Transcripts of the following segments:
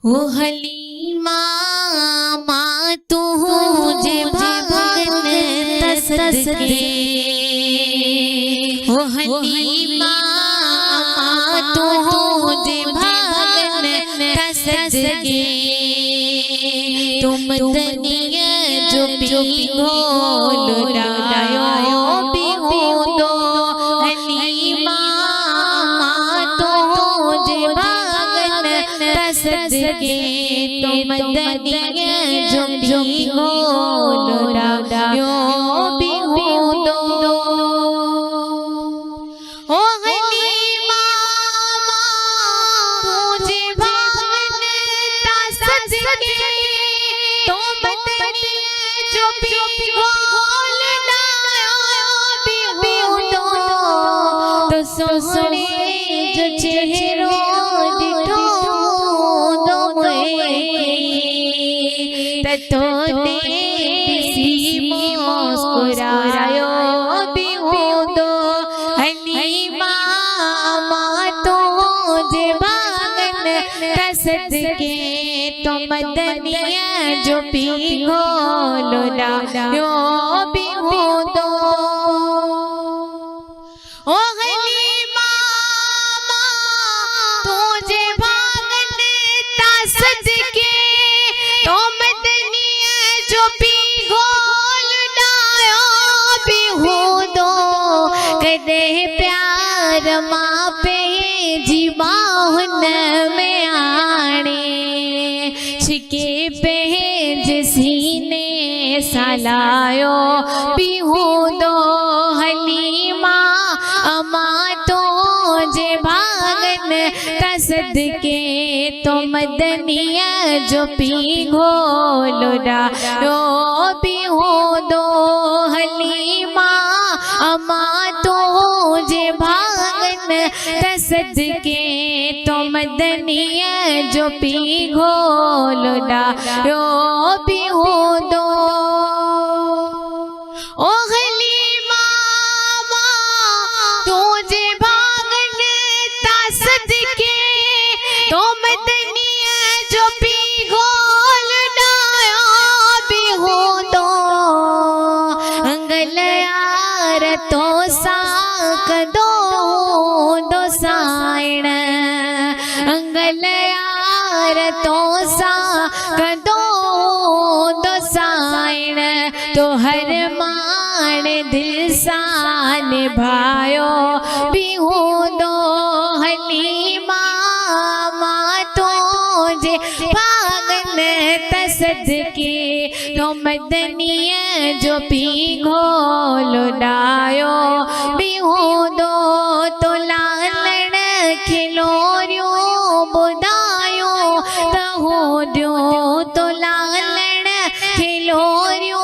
हो हलीमा माँ तुझे भगन तसदके हो हलीमा माँ तुझे भगन तसदके तुम दनिया जो पिघो लुटायो पिघो दो हलीमा माँ तुझे भगन तसदके तुम दनिया जो पिघो लुटायो पिघो दो ओ हलीमा तुझे भगन तसदके तुम दनिया जो पिघो तो सोने जो चेहरों दिठो दो तो देसी मुस्कुरायो बिहो दो हलीमा माँ तुझे भगन तसदके तुम दनिया जो पिघो लुटायो बिहो दो ओ हलीमा तुझे भगन तसदके तुम दनिया जो पिघो लुटायो बिहो दो कदे प्यार माँ पे जीवाहुन में आने छिके पे सीने सलायो बिहो दो हलीमा अमा तुझे भगन तसदके तुम दनिया जो पिघो लुटायो बिहो दो हलीमा अमा तुझे भगन तसदके तुम दनिया जो पिघो लुटायो बिहो दो ओ हलीमा तुझे भगन तसदके तुम दनिया जो पिघो लुटायो बिहो दो अंगल यार तो साक दो साइण अंगल यार तो साक दो साइण तो हर मान दिल सा निभायो बिहो दो हलीमा माँ तुझे भगन तसदके तुम दनिया जो पिघो लुटायो बिहो दो तो लालण खिलोरियो बुधायो तहो दियो तो लालण खिलोरियो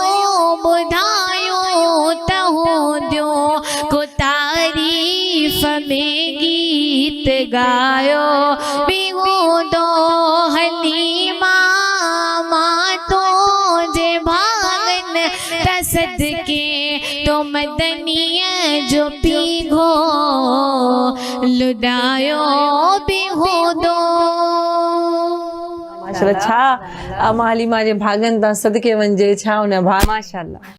बुधायो तहो दियो को तारीफ में गीत गायो बिहो दो हलीमा माँ तुझे भगन तसदके तुम दनिया जो पिघो लुटायो बिहो दो माशाल्लाह छा हलीमा जे भागन ता सदके वंजे छा उन माशाल्लाह।